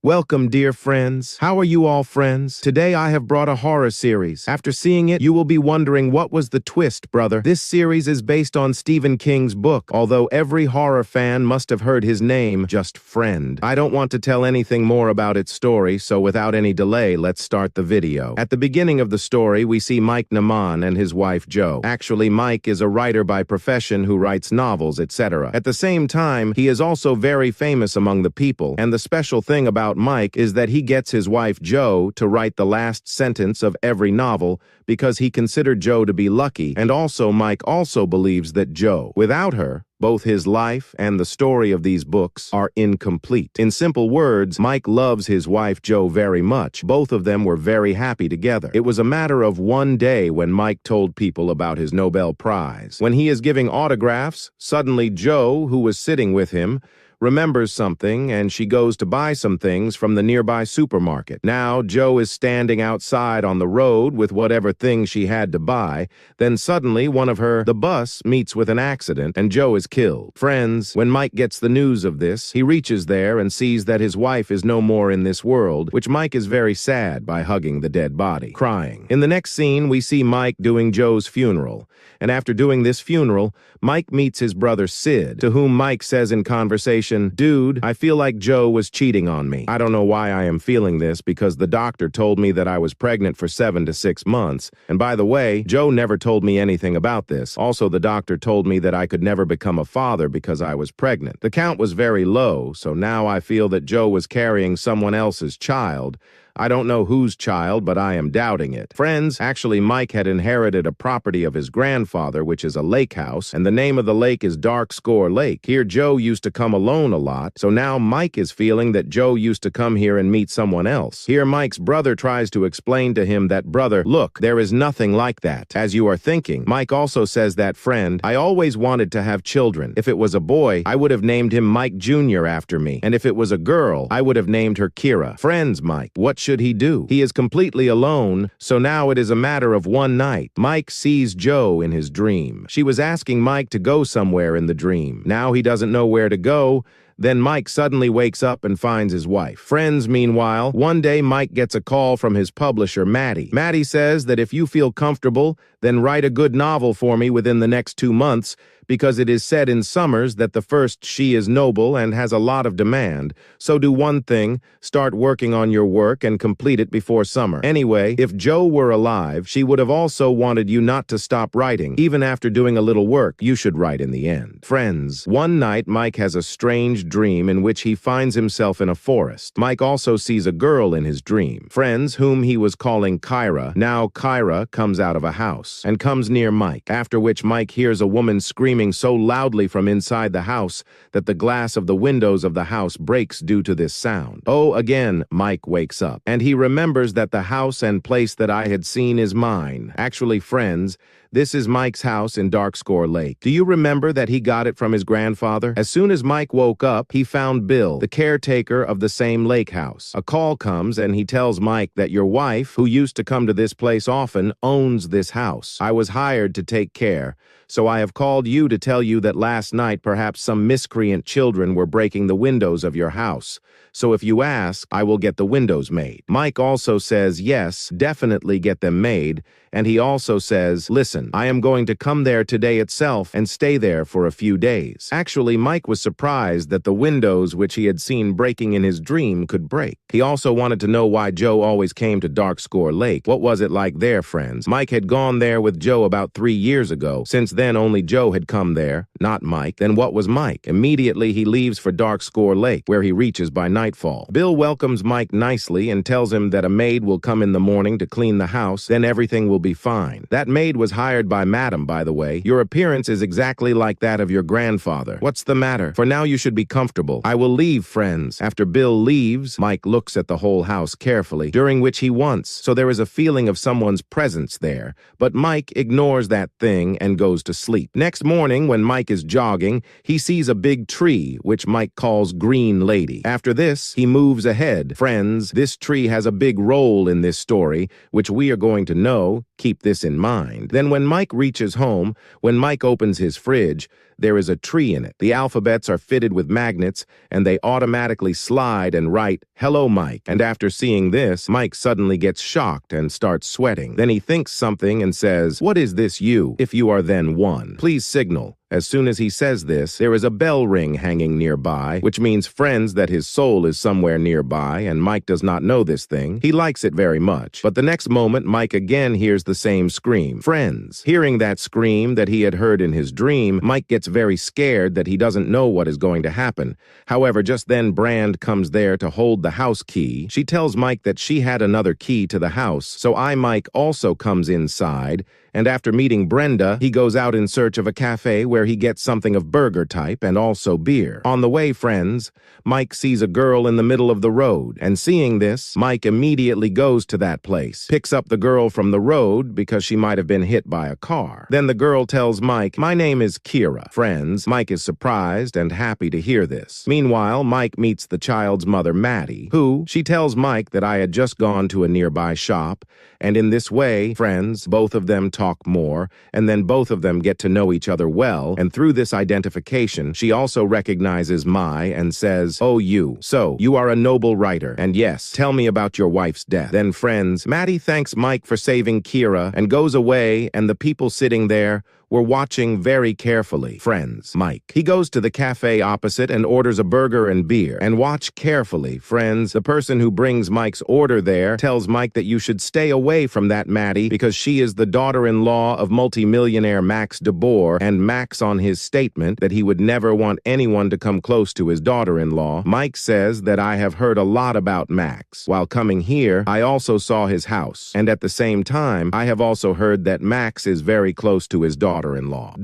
Welcome, dear friends. How are you all, friends? Today I have brought a horror series. After seeing it, you will be wondering what was the twist, brother. This series is based on Stephen King's book, although every horror fan must have heard his name, just Friend. I don't want to tell anything more about its story, so without any delay, let's start the video. At the beginning of the story, we see Mike Naman and his wife Jo. Actually, Mike is a writer by profession who writes novels, etc. At the same time, he is also very famous among the people, and the special thing about Mike is that he gets his wife Jo to write the last sentence of every novel because he considered Jo to be lucky, and also Mike also believes that Jo, without her, both his life and the story of these books are incomplete. In simple words, Mike loves his wife Jo very much. Both of them were very happy together. It was a matter of one day when Mike told people about his Nobel Prize. When he is giving autographs, suddenly Jo, who was sitting with him, remembers something, and she goes to buy some things from the nearby supermarket. Now, Jo is standing outside on the road with whatever thing she had to buy. Then suddenly, the bus meets with an accident, and Jo is killed. Friends, when Mike gets the news of this, he reaches there and sees that his wife is no more in this world, which Mike is very sad by hugging the dead body, crying. In the next scene, we see Mike doing Jo's funeral. And after doing this funeral, Mike meets his brother Sid, to whom Mike says in conversation, "Dude, I feel like Jo was cheating on me. I don't know why I am feeling this because the doctor told me that I was pregnant for 7 to 6 months. And by the way, Jo never told me anything about this. Also, the doctor told me that I could never become a father because I was pregnant. The count was very low, so now I feel that Jo was carrying someone else's child. I don't know whose child, but I am doubting it." Friends, actually Mike had inherited a property of his grandfather, which is a lake house, and the name of the lake is Dark Score Lake. Here Jo used to come alone a lot, so now Mike is feeling that Jo used to come here and meet someone else. Here Mike's brother tries to explain to him that, "Brother, look, there is nothing like that, as you are thinking." Mike also says that, "Friend, I always wanted to have children. If it was a boy, I would have named him Mike Jr. after me, and if it was a girl, I would have named her Kira." Friends, Mike, what should he do? He is completely alone, so now it is a matter of one night. Mike sees Jo in his dream. She was asking Mike to go somewhere in the dream. Now he doesn't know where to go. Then Mike suddenly wakes up and finds his wife. Friends, meanwhile, one day Mike gets a call from his publisher, Maddie. Maddie says that if you feel comfortable, then write a good novel for me within the next 2 months, because it is said in Summers that the first she is noble and has a lot of demand. So do one thing, start working on your work and complete it before summer. Anyway, if Jo were alive, she would have also wanted you not to stop writing. Even after doing a little work, you should write in the end. Friends, one night Mike has a strange dream in which he finds himself in a forest. Mike also sees a girl in his dream. Friends, whom he was calling Kyra. Now Kyra comes out of a house and comes near Mike, after which Mike hears a woman screaming so loudly from inside the house that the glass of the windows of the house breaks due to this sound. Oh, again, Mike wakes up, and he remembers that the house and place that I had seen is mine. Actually, friends, this is Mike's house in Dark Score Lake. Do you remember that he got it from his grandfather? As soon as Mike woke up, he found Bill, the caretaker of the same lake house. A call comes and he tells Mike that your wife, who used to come to this place often, owns this house. I was hired to take care, so I have called you to tell you that last night perhaps some miscreant children were breaking the windows of your house. So if you ask, I will get the windows made. Mike also says, yes, definitely get them made. And he also says, listen, I am going to come there today itself and stay there for a few days. Actually, Mike was surprised that the windows which he had seen breaking in his dream could break. He also wanted to know why Jo always came to Dark Score Lake. What was it like there, friends? Mike had gone there with Jo about 3 years ago. Since then, only Jo had come there, not Mike. Then what was Mike? Immediately, he leaves for Dark Score Lake, where he reaches by nightfall. Bill welcomes Mike nicely and tells him that a maid will come in the morning to clean the house, then everything will be fine. That maid was hired by Madam, by the way. Your appearance is exactly like that of your grandfather. What's the matter? For now you should be comfortable. I will leave, friends. After Bill leaves, Mike looks at the whole house carefully, during which he wants, so there is a feeling of someone's presence there. But Mike ignores that thing and goes to sleep. Next morning, when Mike is jogging, he sees a big tree, which Mike calls Green Lady. After this, he moves ahead. Friends, this tree has a big role in this story, which we are going to know. Keep this in mind. Then when Mike reaches home, when Mike opens his fridge, there is a tree in it. The alphabets are fitted with magnets, and they automatically slide and write, "Hello, Mike." And after seeing this, Mike suddenly gets shocked and starts sweating. Then he thinks something and says, "What is this you? If you are then one, please signal." As soon as he says this, there is a bell ring hanging nearby, which means, friends, that his soul is somewhere nearby, and Mike does not know this thing. He likes it very much. But the next moment, Mike again hears the same scream, "Friends." Hearing that scream that he had heard in his dream, Mike gets very scared that he doesn't know what is going to happen. However, just then Brand comes there to hold the house key. She tells Mike that she had another key to the house, so Mike also comes inside, and after meeting Brenda, he goes out in search of a cafe where he gets something of burger type and also beer. On the way, friends, Mike sees a girl in the middle of the road, and seeing this, Mike immediately goes to that place, picks up the girl from the road because she might have been hit by a car. Then the girl tells Mike, "My name is Kira." Friends, Mike is surprised and happy to hear this. Meanwhile, Mike meets the child's mother, Maddie, who, she tells Mike that I had just gone to a nearby shop, and in this way, friends, both of them talk more, and then both of them get to know each other well, and through this identification, she also recognizes Mai and says, "Oh, you. So, you are a noble writer, and yes, tell me about your wife's death." Then, friends, Maddie thanks Mike for saving Kira and goes away, and the people sitting there were watching very carefully. Friends, Mike. He goes to the cafe opposite and orders a burger and beer. And watch carefully, friends. The person who brings Mike's order there tells Mike that you should stay away from that Maddie because she is the daughter-in-law of multimillionaire Max DeBoer, and Max, on his statement that he would never want anyone to come close to his daughter-in-law, Mike says that I have heard a lot about Max. While coming here, I also saw his house. And at the same time, I have also heard that Max is very close to his daughter-in-law.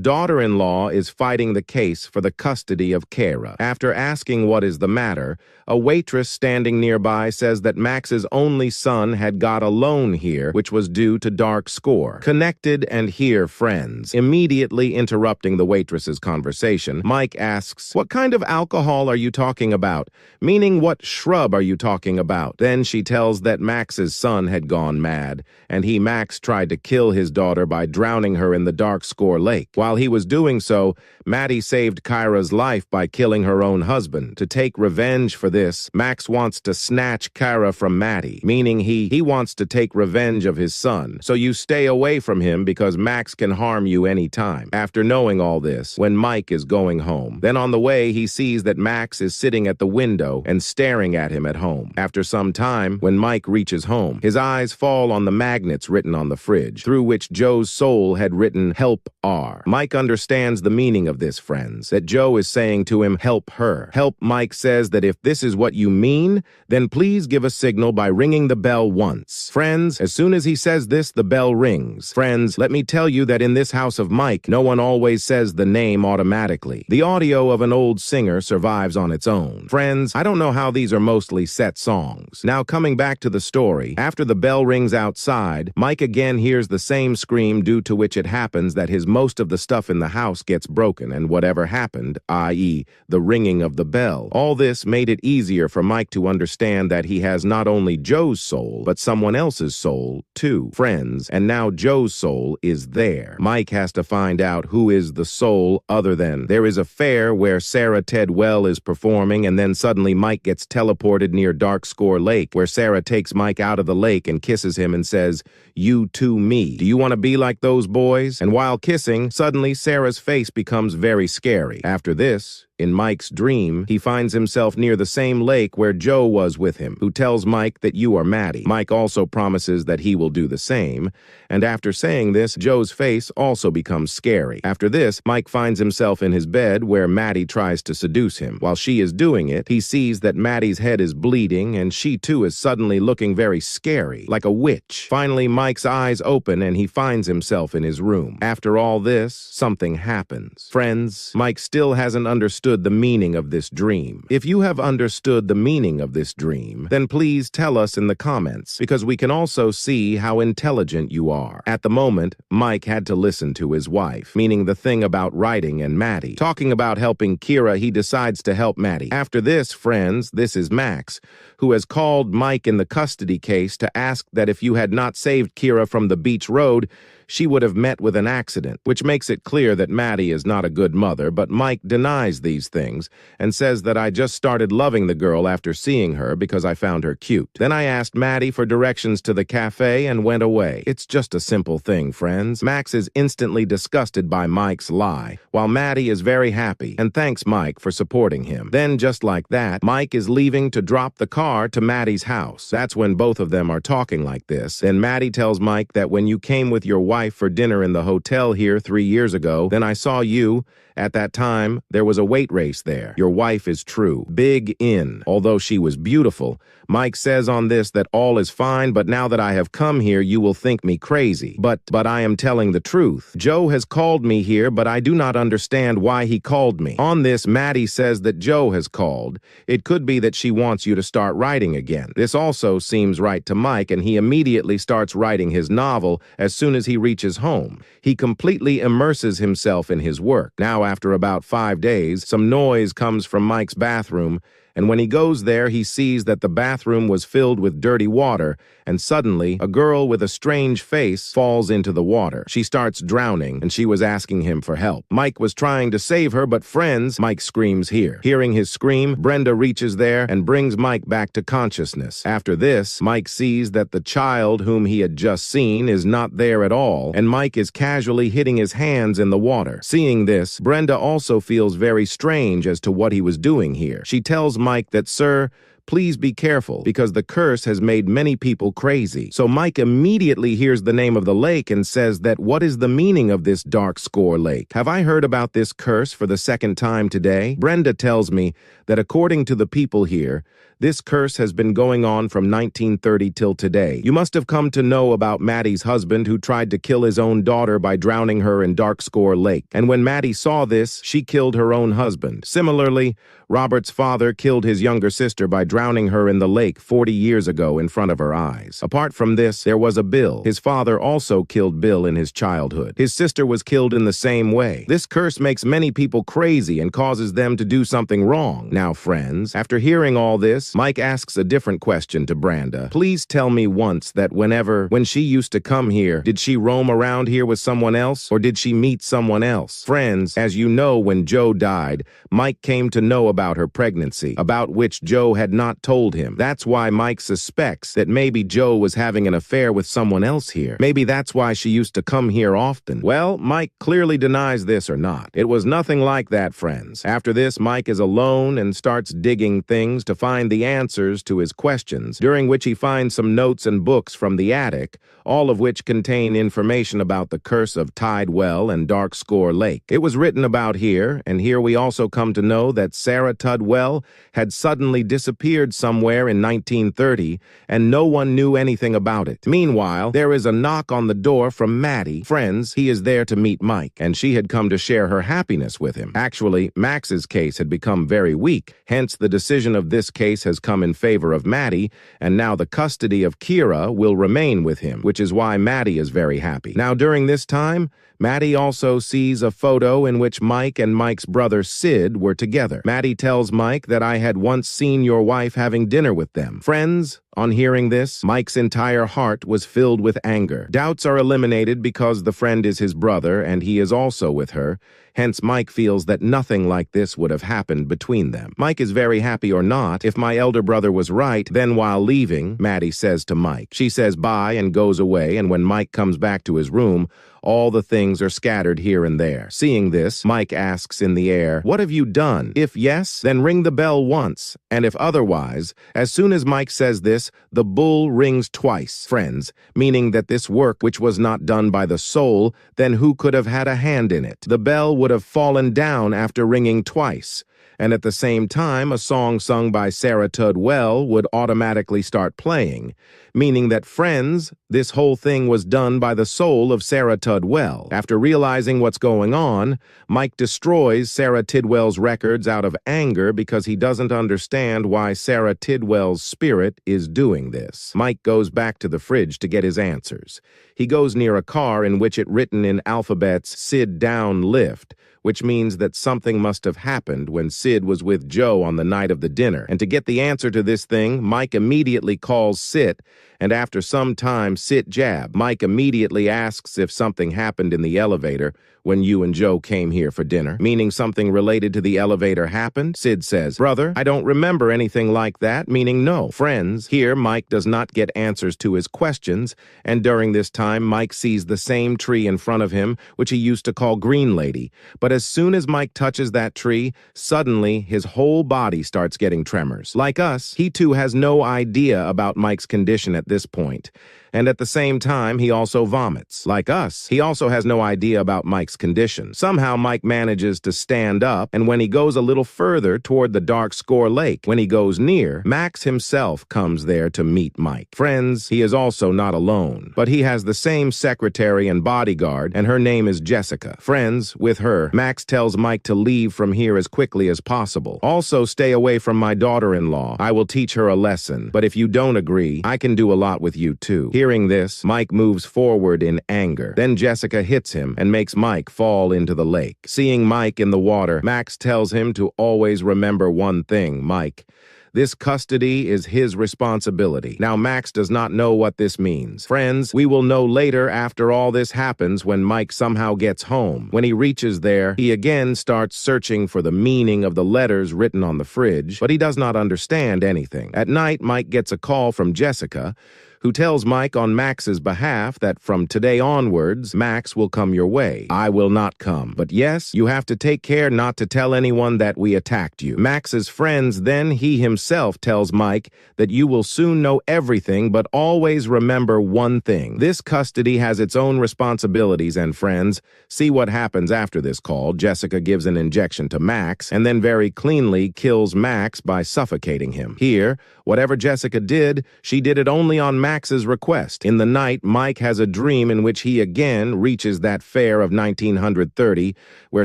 Daughter-in-law is fighting the case for the custody of Kara. After asking what is the matter, a waitress standing nearby says that Max's only son had got a loan here, which was due to dark score. Connected and here, friends. Immediately interrupting the waitress's conversation, Mike asks, "What kind of alcohol are you talking about? Meaning, what shrub are you talking about?" Then she tells that Max's son had gone mad, and Max tried to kill his daughter by drowning her in the dark score lake. While he was doing so, Maddie saved Kyra's life by killing her own husband. To take revenge for this, Max wants to snatch Kyra from Maddie, meaning he wants to take revenge of his son. So you stay away from him because Max can harm you anytime. After knowing all this, when Mike is going home, then on the way he sees that Max is sitting at the window and staring at him at home. After some time, when Mike reaches home, his eyes fall on the magnets written on the fridge, through which Joe's soul had written "Help R." Mike understands the meaning of this, friends, that Joe is saying to him, "Help her." Help Mike says that if this is what you mean, then please give a signal by ringing the bell once. Friends, as soon as he says this, the bell rings. Friends, let me tell you that in this house of Mike, no one always says the name automatically. The audio of an old singer survives on its own. Friends, I don't know how these are mostly set songs. Now coming back to the story, after the bell rings outside, Mike again hears the same scream, due to which it happens that most of the stuff in the house gets broken, and whatever happened, i.e., the ringing of the bell, all this made it easier for Mike to understand that he has not only Joe's soul, but someone else's soul, too. Friends, and now Joe's soul is there. Mike has to find out who is the soul other than. There is a fair where Sarah Tedwell is performing, and then suddenly Mike gets teleported near Dark Score Lake, where Sarah takes Mike out of the lake and kisses him and says, "You to me. Do you want to be like those boys?" And while kissing, suddenly Sarah's face becomes very scary. After this, in Mike's dream, he finds himself near the same lake where Joe was with him, who tells Mike that you are Maddie. Mike also promises that he will do the same, and after saying this, Joe's face also becomes scary. After this, Mike finds himself in his bed where Maddie tries to seduce him. While she is doing it, he sees that Maddie's head is bleeding, and she too is suddenly looking very scary, like a witch. Finally, Mike's eyes open and he finds himself in his room. After all this, something happens. Friends, Mike still hasn't understood understood the meaning of this dream. If you have understood the meaning of this dream, then please tell us in the comments, because we can also see how intelligent you are. At the moment, Mike had to listen to his wife, meaning the thing about writing and Maddie. Talking about helping Kira, he decides to help Maddie. After this, friends, this is Max, who has called Mike in the custody case to ask that if you had not saved Kira from the beach road, she would have met with an accident, which makes it clear that Maddie is not a good mother, but Mike denies these things and says that I just started loving the girl after seeing her because I found her cute. Then I asked Maddie for directions to the cafe and went away. It's just a simple thing, friends. Max is instantly disgusted by Mike's lie, while Maddie is very happy and thanks Mike for supporting him. Then, just like that, Mike is leaving to drop the car to Maddie's house. That's when both of them are talking like this. Then Maddie tells Mike that when you came with your wife for dinner in the hotel here 3 years ago, then I saw you. At that time, there was a weight race there. Your wife is true. Big in. Although she was beautiful, Mike says on this that all is fine, but now that I have come here, you will think me crazy. But I am telling the truth. Joe has called me here, but I do not understand why he called me. On this, Maddie says that Joe has called. It could be that she wants you to start writing again. This also seems right to Mike, and he immediately starts writing his novel as soon as he reaches home. He completely immerses himself in his work. Now, after about 5 days, some noise comes from Mike's bathroom, and when he goes there, he sees that the bathroom was filled with dirty water, and suddenly, a girl with a strange face falls into the water. She starts drowning, and she was asking him for help. Mike was trying to save her, but friends, Mike screams here. Hearing his scream, Brenda reaches there and brings Mike back to consciousness. After this, Mike sees that the child whom he had just seen is not there at all, and Mike is casually hitting his hands in the water. Seeing this, Brenda also feels very strange as to what he was doing here. She tells Mike that, "Sir, please be careful, because the curse has made many people crazy." So Mike immediately hears the name of the lake and says that, what is the meaning of this dark score lake? Have I heard about this curse for the second time today? Brenda tells me that according to the people here, this curse has been going on from 1930 till today. You must have come to know about Maddie's husband who tried to kill his own daughter by drowning her in Dark Score Lake. And when Maddie saw this, she killed her own husband. Similarly, Robert's father killed his younger sister by drowning her in the lake 40 years ago in front of her eyes. Apart from this, there was a Bill. His father also killed Bill in his childhood. His sister was killed in the same way. This curse makes many people crazy and causes them to do something wrong. Now, friends, after hearing all this, Mike asks a different question to Brenda. Please tell me once that when she used to come here, did she roam around here with someone else, or did she meet someone else? Friends, as you know, when Joe died, Mike came to know about her pregnancy, about which Joe had not told him. That's why Mike suspects that maybe Joe was having an affair with someone else here. Maybe that's why she used to come here often. Well, Mike clearly denies this or not. It was nothing like that, friends. After this, Mike is alone and starts digging things to find the answers to his questions, during which he finds some notes and books from the attic, all of which contain information about the curse of Tidewell and Dark Score Lake. It was written about here, and here we also come to know that Sarah Tudwell had suddenly disappeared somewhere in 1930, and no one knew anything about it. Meanwhile, there is a knock on the door from Maddie. Friends, he is there to meet Mike, and she had come to share her happiness with him. Actually, Max's case had become very weak, hence the decision of this case has come in favor of Maddie, and now the custody of Kira will remain with him, which is why Maddie is very happy. Now, during this time, Maddie also sees a photo in which Mike and Mike's brother Sid were together. Maddie tells Mike that I had once seen your wife having dinner with them. Friends, on hearing this, Mike's entire heart was filled with anger. Doubts are eliminated because the friend is his brother and he is also with her. Hence, Mike feels that nothing like this would have happened between them. Mike is very happy or not. If my elder brother was right, then while leaving, Maddie says to Mike. She says bye and goes away, and when Mike comes back to his room, all the things are scattered here and there. Seeing this, Mike asks in the air, "What have you done? If yes, then ring the bell once, and if otherwise," as soon as Mike says this, the bull rings twice, friends, meaning that this work which was not done by the soul, then who could have had a hand in it? The bell would have fallen down after ringing twice, And at the same time, a song sung by Sarah Tudwell would automatically start playing, meaning that, friends, this whole thing was done by the soul of Sarah Tudwell. After realizing what's going on, Mike destroys Sarah Tidwell's records out of anger because he doesn't understand why Sarah Tidwell's spirit is doing this. Mike goes back to the fridge to get his answers. He goes near a car in which it written in alphabets "Sid down lift," which means that something must have happened when Sid was with Joe on the night of the dinner. And to get the answer to this thing, Mike immediately calls Sit, and after some time, Sit jab. Mike immediately asks if something happened in the elevator when you and Joe came here for dinner, meaning something related to the elevator happened. Sid says, "Brother, I don't remember anything like that," meaning no. Friends, here Mike does not get answers to his questions, and during this time, Mike sees the same tree in front of him, which he used to call Green Lady. But as soon as Mike touches that tree, suddenly his whole body starts getting tremors. Like us, he too has no idea about Mike's condition at this point. And at the same time, he also vomits. Like us, he also has no idea about Mike's condition. Somehow, Mike manages to stand up, and when he goes a little further toward the Dark Score Lake, when he goes near, Max himself comes there to meet Mike. Friends, he is also not alone, but he has the same secretary and bodyguard, and her name is Jessica. Friends, with her, Max tells Mike to leave from here as quickly as possible. Also, stay away from my daughter-in-law. I will teach her a lesson, but if you don't agree, I can do a lot with you too. Hearing this, Mike moves forward in anger. Then Jessica hits him and makes Mike fall into the lake. Seeing Mike in the water, Max tells him to always remember one thing, Mike. This custody is his responsibility. Now, Max does not know what this means. Friends, we will know later after all this happens when Mike somehow gets home. When he reaches there, he again starts searching for the meaning of the letters written on the fridge, but he does not understand anything. At night, Mike gets a call from Jessica, who tells Mike on Max's behalf that from today onwards, Max will come your way. I will not come. But yes, you have to take care not to tell anyone that we attacked you. Max's friends, then he himself tells Mike that you will soon know everything, but always remember one thing. This custody has its own responsibilities, and friends, see what happens after this call. Jessica gives an injection to Max, and then very cleanly kills Max by suffocating him. Here, whatever Jessica did, she did it only on Max's request. In the night, Mike has a dream in which he again reaches that fair of 1930, where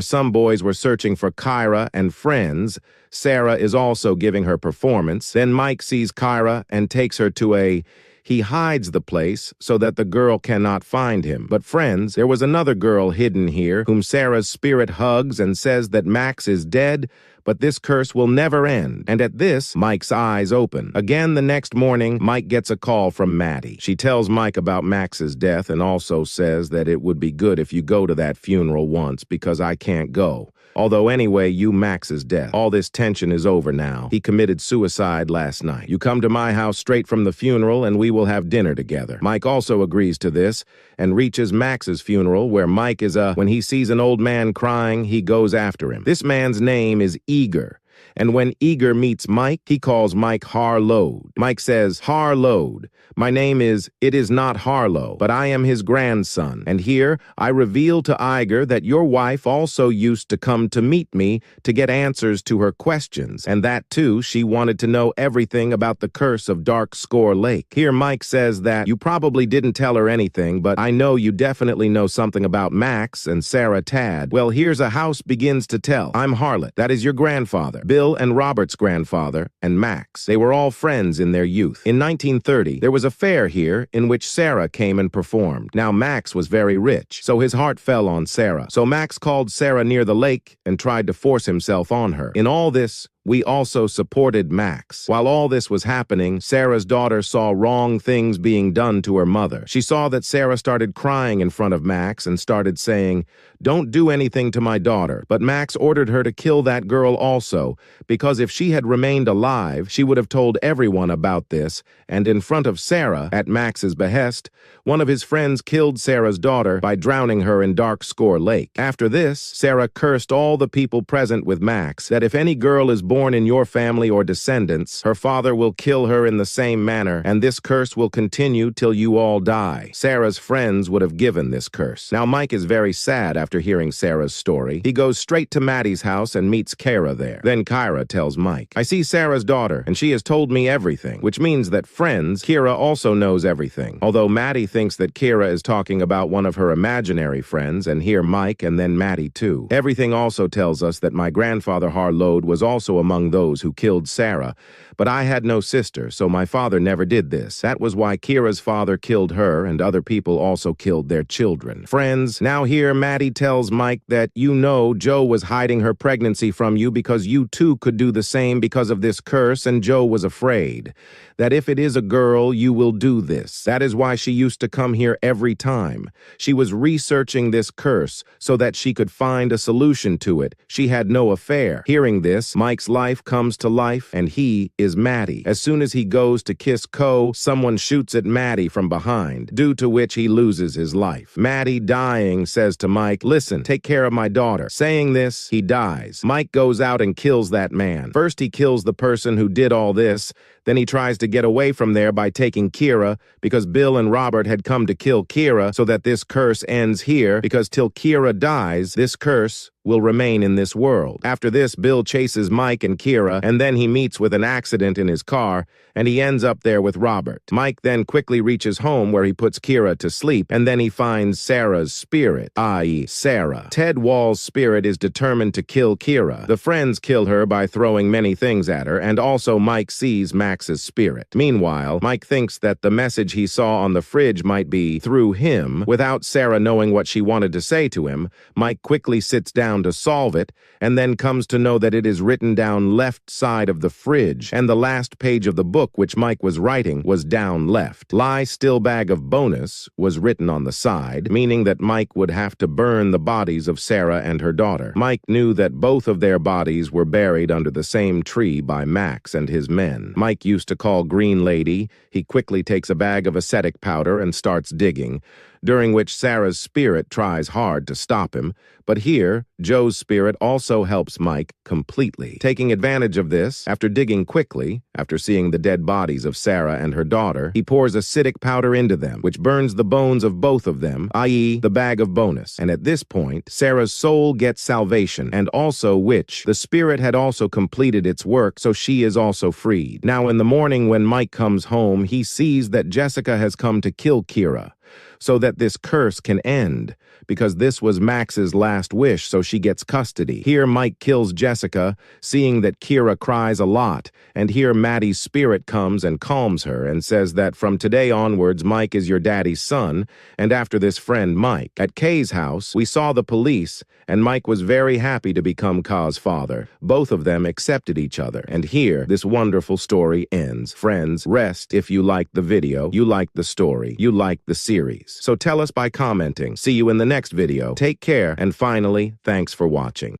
some boys were searching for Kyra and friends. Sarah is also giving her performance. Then Mike sees Kyra and takes her to He hides the place so that the girl cannot find him. But friends, there was another girl hidden here whom Sarah's spirit hugs and says that Max is dead, but this curse will never end. And at this, Mike's eyes open. Again, the next morning, Mike gets a call from Maddie. She tells Mike about Max's death and also says that it would be good if you go to that funeral once because I can't go. Although anyway, Max's death. All this tension is over now. He committed suicide last night. You come to my house straight from the funeral and we will have dinner together. Mike also agrees to this and reaches Max's funeral where Mike is when he sees an old man crying, he goes after him. This man's name is Eager. And when Eager meets Mike, he calls Mike Harload. Mike says, "Harload, my name it is not Harlow, but I am his grandson. And here I reveal to Iger that your wife also used to come to meet me to get answers to her questions. And that too, she wanted to know everything about the curse of Dark Score Lake." Here Mike says that you probably didn't tell her anything, but I know you definitely know something about Max and Sarah Tad. Well, here's a house begins to tell. I'm Harlot. That is your grandfather. Bill and Robert's grandfather, and Max. They were all friends in their youth. In 1930, there was a fair here in which Sarah came and performed. Now, Max was very rich, so his heart fell on Sarah. So Max called Sarah near the lake and tried to force himself on her. In all this, we also supported Max. While all this was happening, Sarah's daughter saw wrong things being done to her mother. She saw that Sarah started crying in front of Max and started saying, "Don't do anything to my daughter." But Max ordered her to kill that girl also, because if she had remained alive, she would have told everyone about this, and in front of Sarah, at Max's behest, one of his friends killed Sarah's daughter by drowning her in Dark Score Lake. After this, Sarah cursed all the people present with Max that if any girl is born born in your family or descendants, her father will kill her in the same manner, and this curse will continue till you all die. Sarah's friends would have given this curse. Now Mike is very sad after hearing Sarah's story. He goes straight to Maddie's house and meets Kara there. Then Kyra tells Mike, "I see Sarah's daughter, and she has told me everything," which means that friends, Kira also knows everything. Although Maddie thinks that Kira is talking about one of her imaginary friends, and here Mike and then Maddie too. Everything also tells us that my grandfather Harlode was also among those who killed Sarah, but I had no sister, so my father never did this. That was why Kira's father killed her, and other people also killed their children. Friends, now here Maddie tells Mike that you know Joe was hiding her pregnancy from you because you too could do the same because of this curse, and Joe was afraid that if it is a girl, you will do this. That is why she used to come here every time. She was researching this curse so that she could find a solution to it. She had no affair. Hearing this, Mike's life comes to life, and he is Maddie. As soon as he goes to kiss Ko, someone shoots at Maddie from behind, due to which he loses his life. Maddie, dying, says to Mike, "Listen, take care of my daughter." Saying this, he dies. Mike goes out and kills that man. First, he kills the person who did all this. Then he tries to get away from there by taking Kira, because Bill and Robert had come to kill Kira, so that this curse ends here, because till Kira dies, this curse will remain in this world. After this, Bill chases Mike and Kira, and then he meets with an accident in his car, and he ends up there with Robert. Mike then quickly reaches home where he puts Kira to sleep, and then he finds Sarah's spirit, i.e. Sarah. Ted Wall's spirit is determined to kill Kira. The friends kill her by throwing many things at her, and also Mike sees Max's spirit. Meanwhile, Mike thinks that the message he saw on the fridge might be through him. Without Sarah knowing what she wanted to say to him, Mike quickly sits down to solve it, and then comes to know that it is written down left side of the fridge, and the last page of the book which Mike was writing was down left. Lie still bag of bonus was written on the side, meaning that Mike would have to burn the bodies of Sarah and her daughter. Mike knew that both of their bodies were buried under the same tree by Max and his men. Mike used to call Green Lady. He quickly takes a bag of acetic powder and starts digging, during which Sarah's spirit tries hard to stop him, but here, Joe's spirit also helps Mike completely. Taking advantage of this, after digging quickly, after seeing the dead bodies of Sarah and her daughter, he pours acidic powder into them, which burns the bones of both of them, i.e. the bag of bonus. And at this point, Sarah's soul gets salvation, and also which the spirit had also completed its work, so she is also freed. Now in the morning when Mike comes home, he sees that Jessica has come to kill Kira, so that this curse can end, because this was Max's last wish, so she gets custody. Here Mike kills Jessica, seeing that Kira cries a lot, and here Maddie's spirit comes and calms her and says that from today onwards Mike is your daddy's son, and after this friend Mike. At Kay's house, we saw the police, and Mike was very happy to become Ka's father. Both of them accepted each other, and here this wonderful story ends. Friends, rest if you liked the video, you liked the story, you liked the series. So tell us by commenting. See you in the next video. Take care, and finally, thanks for watching.